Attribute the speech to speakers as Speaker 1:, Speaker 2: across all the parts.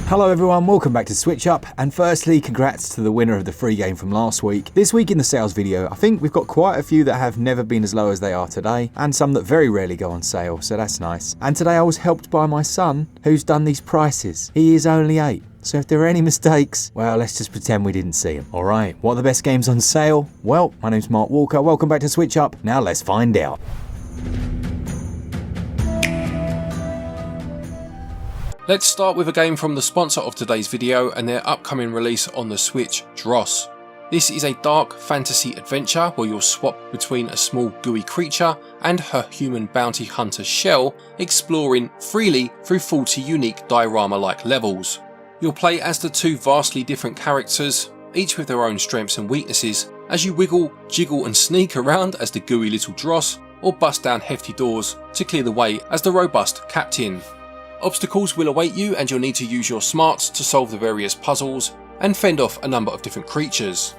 Speaker 1: Hello everyone, welcome back to SwitchUp, and firstly congrats to the winner of the free game from last week. This week in the sales video, I think we've got quite a few that have never been as low as they are today, and some that very rarely go on sale, so that's nice. And today I was helped by my son, who's done these prices. He is only 8. So if there are any mistakes, well, let's just pretend we didn't see them. Alright, what are the best games on sale? Well, my name's Mark Walker, welcome back to SwitchUp. Now let's find out.
Speaker 2: Let's start with a game from the sponsor of today's video and their upcoming release on the Switch, Dros. This is a dark fantasy adventure where you'll swap between a small gooey creature and her human bounty hunter Shell, exploring freely through 40 unique diorama-like levels. You'll play as the two vastly different characters, each with their own strengths and weaknesses, as you wiggle, jiggle and sneak around as the gooey little Dros, or bust down hefty doors to clear the way as the robust captain. Obstacles will await you and you'll need to use your smarts to solve the various puzzles and fend off a number of different creatures.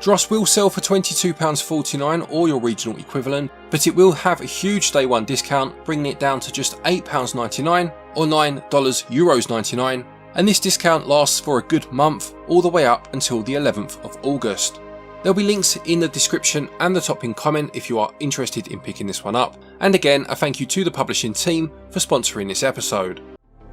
Speaker 2: Dros will sell for £22.49 or your regional equivalent, but it will have a huge day one discount, bringing it down to just £8.99 or €9.99, and this discount lasts for a good month all the way up until the 11th of August. There'll be links in the description and the top pinned comment if you are interested in picking this one up. And again, a thank you to the publishing team for sponsoring this episode.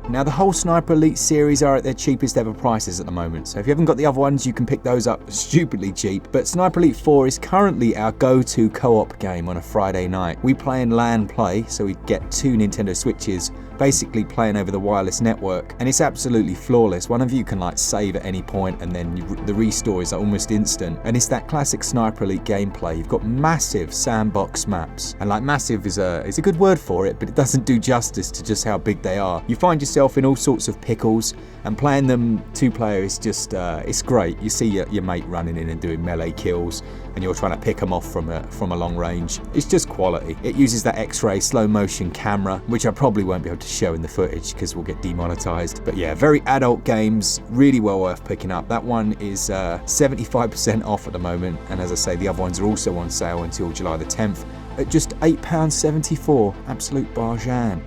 Speaker 1: Now the whole Sniper Elite series are at their cheapest ever prices at the moment, so if you haven't got the other ones you can pick those up stupidly cheap. But Sniper Elite 4 is currently our go-to co-op game on a Friday night. We play in LAN play, so we get 2 Nintendo Switches basically playing over the wireless network, and it's absolutely flawless. One of you can like save at any point and then the restore is almost instant, and it's that classic Sniper Elite gameplay. You've got massive sandbox maps, and like massive is a good word for it, but it doesn't do justice to just how big they are. You find yourself in all sorts of pickles, and playing them 2-player is just it's great. You see your mate running in and doing melee kills, and you're trying to pick them off from a long range. It's just quality. It uses that X-ray slow motion camera, which I probably won't be able to show in the footage because we'll get demonetized. But yeah, very adult games, really well worth picking up. That one is 75% off at the moment, and as I say, the other ones are also on sale until July the 10th at just £8.74. Absolute bargain.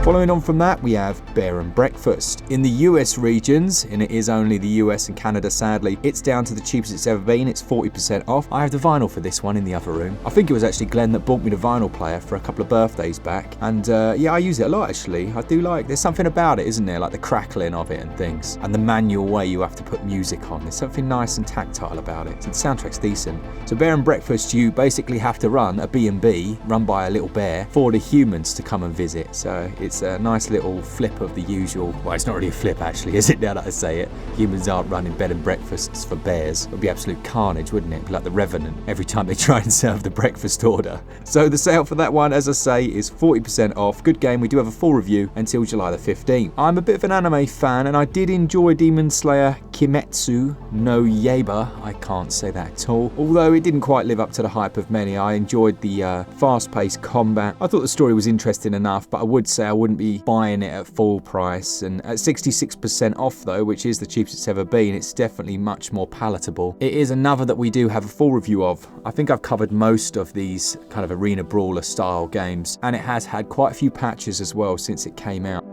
Speaker 1: Following on from that, we have Bear and Breakfast. In the US regions, and it is only the US and Canada sadly, it's down to the cheapest it's ever been. It's 40% off. I have the vinyl for this one in the other room. I think it was actually Glen that bought me the vinyl player for a couple of birthdays back, and yeah, I use it a lot actually. I do like, there's something about it, isn't there, like the crackling of it and things, and the manual way you have to put music on. There's something nice and tactile about it. So the soundtrack's decent. So Bear and Breakfast, you basically have to run a B&B run by a little bear for the humans to come and visit. So it's a nice little flip of the usual. Well, it's not really a flip actually, is it, now that I say it? Humans aren't running bed and breakfasts for bears. It would be absolute carnage, wouldn't it? Be like the Revenant every time they try and serve the breakfast order. So the sale for that one, as I say, is 40% off. Good game. We do have a full review until July the 15th. I'm a bit of an anime fan, and I did enjoy Demon Slayer Kimetsu no Yaiba. I can't say that at all. Although it didn't quite live up to the hype of many. I enjoyed the fast-paced combat. I thought the story was interesting enough, but I would say I wouldn't be buying it at full price. And at 66% off though, which is the cheapest it's ever been, it's definitely much more palatable. It is another that we do have a full review of. I think I've covered most of these kind of arena brawler style games, and it has had quite a few patches as well since it came out.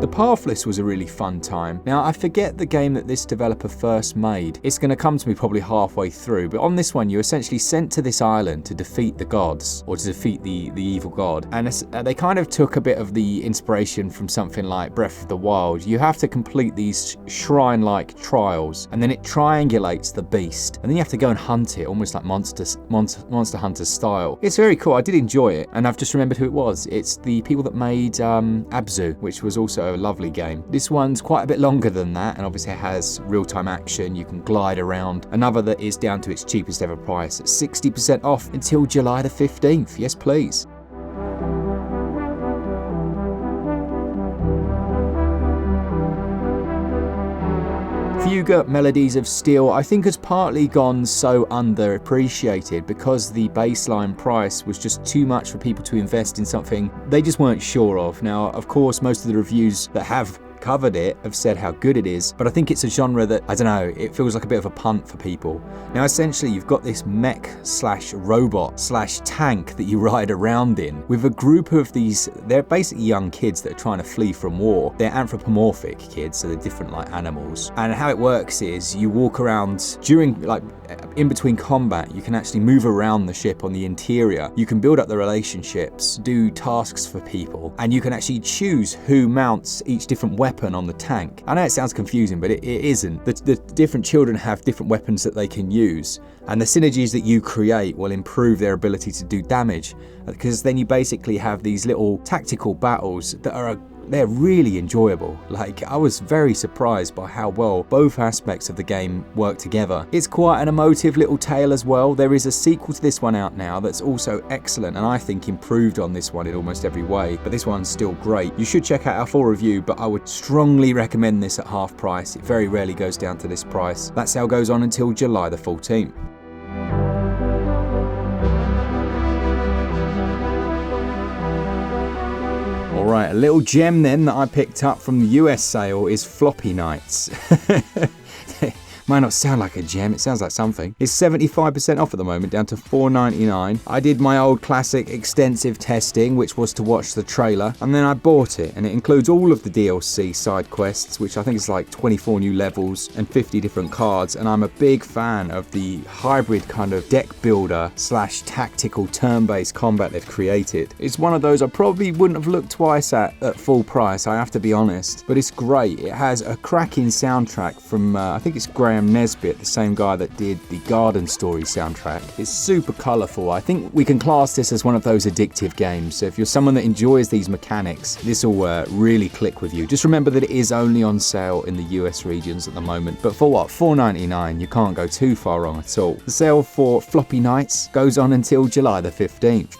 Speaker 1: The Pathless was a really fun time. Now, I forget the game that this developer first made. It's going to come to me probably halfway through, but on this one, you're essentially sent to this island to defeat the gods, or to defeat the evil god. And they kind of took a bit of the inspiration from something like Breath of the Wild. You have to complete these shrine-like trials, and then it triangulates the beast, and then you have to go and hunt it, almost like Monster Hunter style. It's very cool. I did enjoy it, and I've just remembered who it was. It's the people that made Abzu, which was also a lovely game. This one's quite a bit longer than that, and obviously it has real-time action. You can glide around. Another that is down to its cheapest ever price at 60% off until July the 15th. Yes, please. Fuga Melodies of Steel, I think, has partly gone so underappreciated because the baseline price was just too much for people to invest in something they just weren't sure of. Now, of course, most of the reviews that have covered it have said how good it is, but I think it's a genre that, I don't know, it feels like a bit of a punt for people. Now essentially you've got this mech slash robot slash tank that you ride around in with a group of these, they're basically young kids that are trying to flee from war. They're anthropomorphic kids, so they're different like animals. And how it works is you walk around during, like in between combat, you can actually move around the ship on the interior. You can build up the relationships, do tasks for people, and you can actually choose who mounts each different weapon on the tank. I know it sounds confusing, but it isn't. The different children have different weapons that they can use, and the synergies that you create will improve their ability to do damage, because then you basically have these little tactical battles that they're really enjoyable. Like, I was very surprised by how well both aspects of the game work together. It's quite an emotive little tale as well. There is a sequel to this one out now that's also excellent, and I think improved on this one in almost every way, but this one's still great. You should check out our full review, but I would strongly recommend this at half price. It very rarely goes down to this price. That sale goes on until July the 14th. Alright, a little gem then that I picked up from the US sale is Floppy Nights. Might not sound like a gem, it sounds like something. It's 75% off at the moment, down to $4.99. I did my old classic extensive testing, which was to watch the trailer, and then I bought it, and it includes all of the DLC side quests, which I think is like 24 new levels and 50 different cards, and I'm a big fan of the hybrid kind of deck builder slash tactical turn-based combat they've created. It's one of those I probably wouldn't have looked twice at full price, I have to be honest, but it's great. It has a cracking soundtrack from, I think it's Graham Nesbitt, the same guy that did the Garden Story soundtrack. It's super colourful. I think we can class this as one of those addictive games, so if you're someone that enjoys these mechanics, this will really click with you. Just remember that it is only on sale in the US regions at the moment, but for what, $4.99, you can't go too far wrong at all. The sale for Floppy Nights goes on until July the 15th.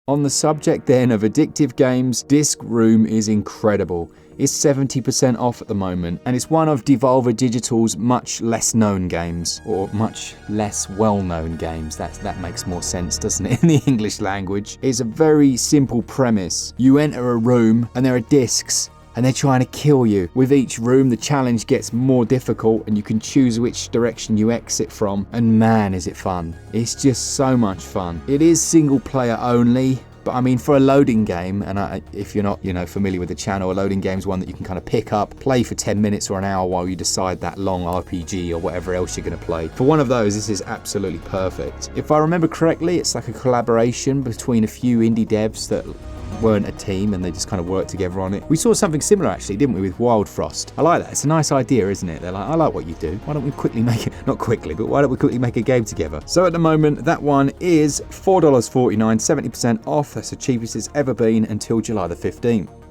Speaker 1: On the subject then of addictive games, Disc Room is incredible. It's 70% off at the moment, and it's one of Devolver Digital's much less known games, or much less well-known games. That makes more sense, doesn't it, in the English language? It's a very simple premise. You enter a room, and there are discs, and they're trying to kill you. With each room, the challenge gets more difficult, and you can choose which direction you exit from, and man, is it fun. It's just so much fun. It is single player only, but I mean, for a loading game, and if you're not, familiar with the channel, a loading game is one that you can kind of pick up, play for 10 minutes or an hour while you decide that long RPG or whatever else you're going to play. For one of those, this is absolutely perfect. If I remember correctly, it's like a collaboration between a few indie devs that weren't a team and they just kind of worked together on it. We saw something similar actually, didn't we, with Wild Frost? I like that. It's a nice idea, isn't it? They're like, I like what you do. Why don't we quickly make it, not quickly, but why don't we quickly make a game together? So at the moment, that one is $4.49, 70% off. That's the cheapest it's ever been until July the 15th.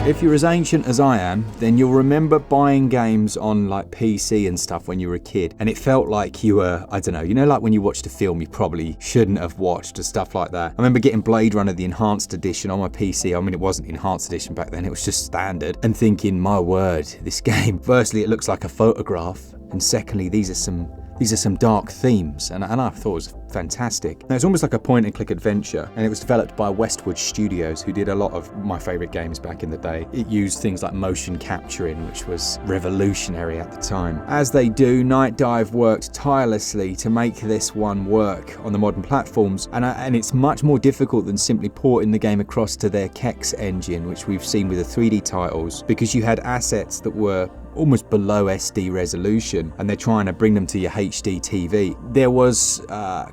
Speaker 1: If you're as ancient as I am, then you'll remember buying games on like PC and stuff when you were a kid, and it felt like you were, I don't know, like when you watched a film you probably shouldn't have watched or stuff like that. I remember getting Blade Runner the Enhanced Edition on my PC. I mean, it wasn't Enhanced Edition back then, it was just standard, and thinking, my word, this game, firstly it looks like a photograph, and secondly these are some dark themes, and I thought it was fantastic. Now, it's almost like a point-and-click adventure, and it was developed by Westwood Studios, who did a lot of my favourite games back in the day. It used things like motion capturing, which was revolutionary at the time. As they do, Night Dive worked tirelessly to make this one work on the modern platforms, and it's much more difficult than simply porting the game across to their Kex engine, which we've seen with the 3D titles, because you had assets that were almost below SD resolution, and they're trying to bring them to your HD TV. There was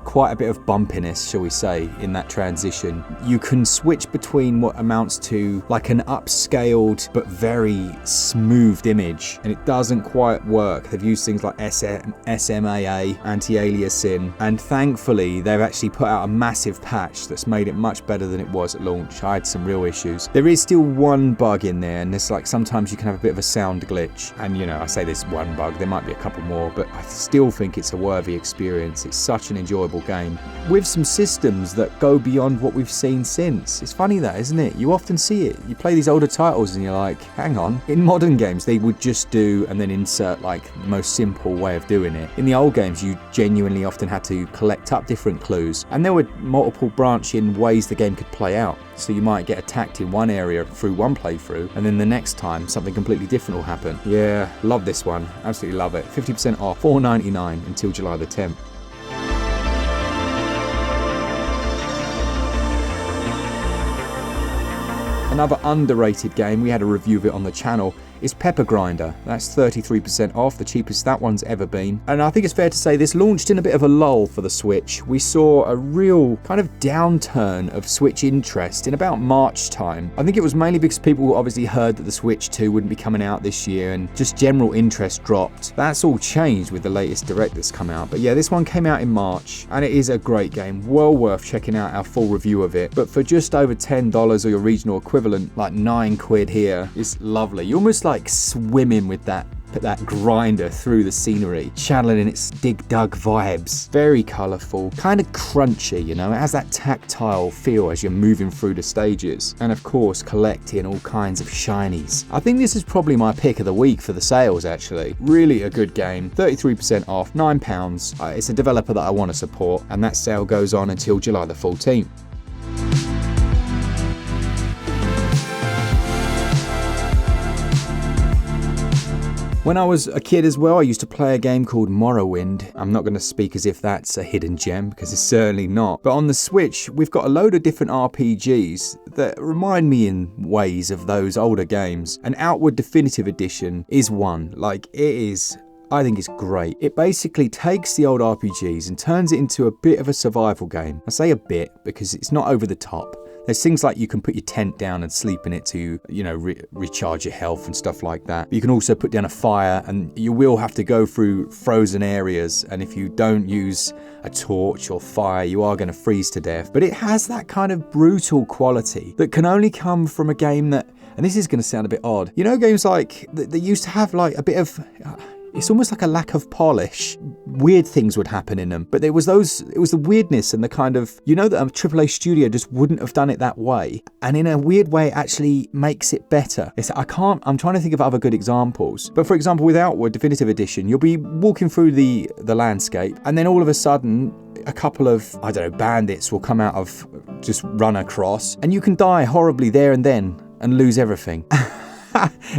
Speaker 1: quite a bit of bumpiness, shall we say, in that transition. You can switch between what amounts to like an upscaled but very smoothed image, and it doesn't quite work. They've used things like SMAA, anti-aliasing, and thankfully they've actually put out a massive patch that's made it much better than it was at launch. I had some real issues. There is still one bug in there, and it's like sometimes you can have a bit of a sound glitch. Switch. And you know, I say this one bug, there might be a couple more, but I still think it's a worthy experience. It's such an enjoyable game with some systems that go beyond what we've seen since. It's funny that, isn't it? You often see it. You play these older titles and you're like, hang on. In modern games, they would just do and then insert like the most simple way of doing it. In the old games, you genuinely often had to collect up different clues, and there were multiple branching ways the game could play out. So you might get attacked in one area through one playthrough, and then the next time something completely different will happen. Yeah, love this one. Absolutely love it. 50% off, $4.99 until July the 10th. Another underrated game, we had a review of it on the channel, is Pepper Grinder. That's 33% off, the cheapest that one's ever been. And I think it's fair to say this launched in a bit of a lull for the Switch. We saw a real kind of downturn of Switch interest in about March time. I think it was mainly because people obviously heard that the Switch 2 wouldn't be coming out this year, and just general interest dropped. That's all changed with the latest Direct that's come out. But yeah, this one came out in March, and it is a great game. Well worth checking out our full review of it. But for just over $10 or your regional equivalent, like £9 here, it's lovely. You almost like swimming with that grinder through the scenery, channeling its Dig Dug vibes. Very colourful, kind of crunchy, you know, it has that tactile feel as you're moving through the stages. And of course, collecting all kinds of shinies. I think this is probably my pick of the week for the sales, actually. Really a good game, 33% off, £9. It's a developer that I want to support, and that sale goes on until July the 14th. When I was a kid as well, I used to play a game called Morrowind. I'm not going to speak as if that's a hidden gem, because it's certainly not. But on the Switch, we've got a load of different RPGs that remind me in ways of those older games. And Outward Definitive Edition is one. Like, it is... I think it's great. It basically takes the old RPGs and turns it into a bit of a survival game. I say a bit because it's not over the top. There's things like you can put your tent down and sleep in it to, you know, recharge your health and stuff like that. But you can also put down a fire, and you will have to go through frozen areas. And if you don't use a torch or fire, you are going to freeze to death. But it has that kind of brutal quality that can only come from a game that, and this is going to sound a bit odd, you know, games like, they used to have like a bit of... It's almost like a lack of polish. Weird things would happen in them. But it was the weirdness and the kind of, you know, that a AAA studio just wouldn't have done it that way. And in a weird way, it actually makes it better. I'm trying to think of other good examples. But for example, with Outward Definitive Edition, you'll be walking through the landscape, and then all of a sudden, a couple of, I don't know, bandits will come out of, just run across, and you can die horribly there and then and lose everything.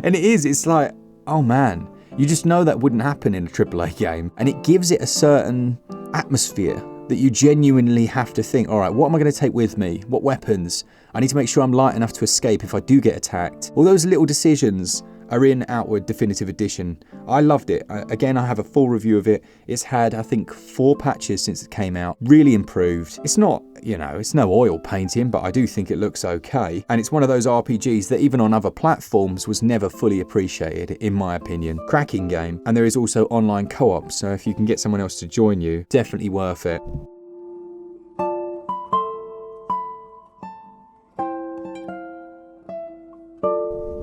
Speaker 1: And it's like, oh man. You just know that wouldn't happen in a AAA game, and it gives it a certain atmosphere that you genuinely have to think, all right, what am I going to take with me? What weapons? I need to make sure I'm light enough to escape if I do get attacked. All those little decisions are in Outward Definitive Edition. I loved it. Again, I have a full review of it. It's had, I think, 4 patches since it came out. Really improved. It's not, you know, it's no oil painting, but I do think it looks okay. And it's one of those RPGs that even on other platforms was never fully appreciated, in my opinion. Cracking game. And there is also online co-op, so if you can get someone else to join you, definitely worth it.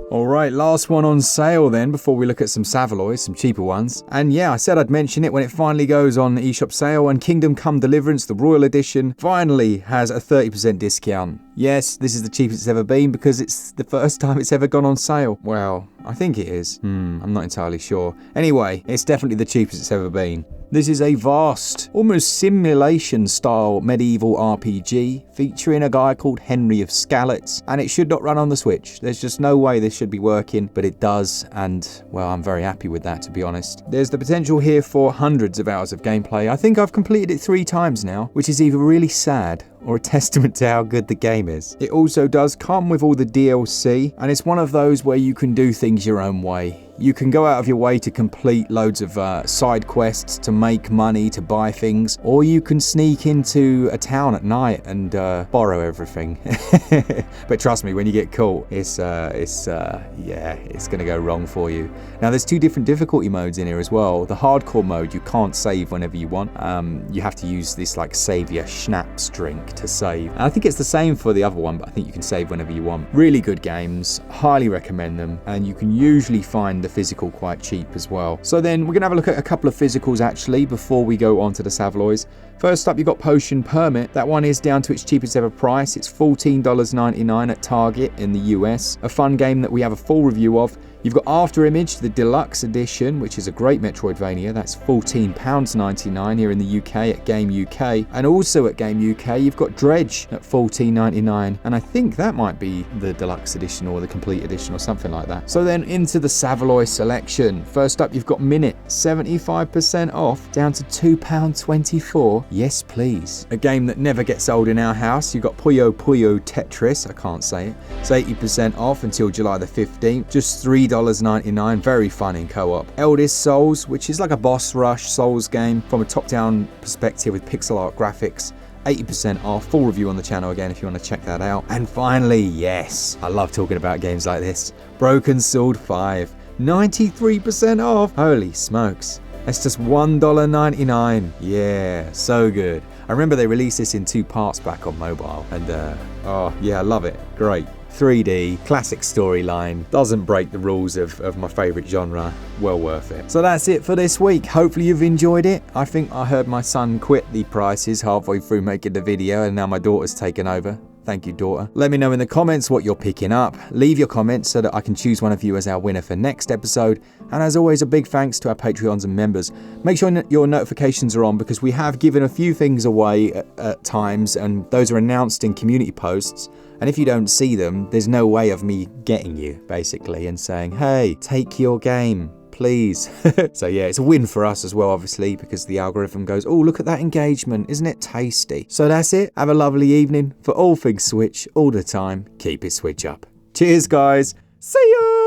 Speaker 1: Alright, last one on sale then before we look at some Savaloys, some cheaper ones. And yeah, I said I'd mention it when it finally goes on Eshop sale, and Kingdom Come Deliverance, the Royal Edition, finally has a 30% discount. Yes, this is the cheapest it's ever been because it's the first time it's ever gone on sale. Well, I think it is. I'm not entirely sure. Anyway, it's definitely the cheapest it's ever been. This is a vast, almost simulation-style medieval RPG featuring a guy called Henry of Skallets, and it should not run on the Switch. There's just no way this should be working, but it does, and, well, I'm very happy with that, to be honest. There's the potential here for hundreds of hours of gameplay. I think I've completed it 3 times now, which is either really sad or a testament to how good the game is. It also does come with all the DLC, and it's one of those where you can do things your own way. You can go out of your way to complete loads of side quests, to make money, to buy things, or you can sneak into a town at night and borrow everything. But trust me, when you get caught, it's gonna go wrong for you. Now, there's 2 different difficulty modes in here as well. The hardcore mode, you can't save whenever you want. You have to use this like savior schnapps drink to save. And I think it's the same for the other one, but I think you can save whenever you want. Really good games, highly recommend them, and you can usually find the physical quite cheap as well. So then we're going to have a look at a couple of physicals actually before we go on to the Savaloys. First up, you've got Potion Permit. That one is down to its cheapest ever price. It's $14.99 at Target in the US. A fun game that we have a full review of. You've got After Image, the deluxe edition, which is a great Metroidvania. That's £14.99 here in the UK at Game UK. And also at Game UK, you've got Dredge at £14.99. And I think that might be the deluxe edition or the complete edition or something like that. So then into the Savaloy Selection. First up, you've got Minute, 75% off, down to £2.24. Yes, please. A game that never gets old in our house. You've got Puyo Puyo Tetris. I can't say it. It's 80% off until July the 15th. Just $3.99. Very fun in co-op. Eldest Souls, which is like a boss rush Souls game from a top-down perspective with pixel art graphics. 80% off. Full review on the channel again if you want to check that out. And finally, yes, I love talking about games like this. Broken Sword 5. 93% off. Holy smokes. That's just $1.99. Yeah, so good. I remember they released this in 2 parts back on mobile. And, oh, yeah, I love it. Great. 3D, classic storyline, doesn't break the rules of my favourite genre. Well worth it. So that's it for this week. Hopefully you've enjoyed it. I think I heard my son quit the prices halfway through making the video and now my daughter's taken over. Thank you, daughter. Let me know in the comments what you're picking up. Leave your comments so that I can choose one of you as our winner for next episode. And as always, a big thanks to our Patreons and members. Make sure your notifications are on because we have given a few things away at times and those are announced in community posts. And if you don't see them, there's no way of me getting you, basically, and saying, hey, take your game, please. So yeah, it's a win for us as well, obviously, because the algorithm goes, oh, look at that engagement. Isn't it tasty? So that's it. Have a lovely evening. For all things Switch, all the time, keep it Switch up. Cheers, guys. See ya!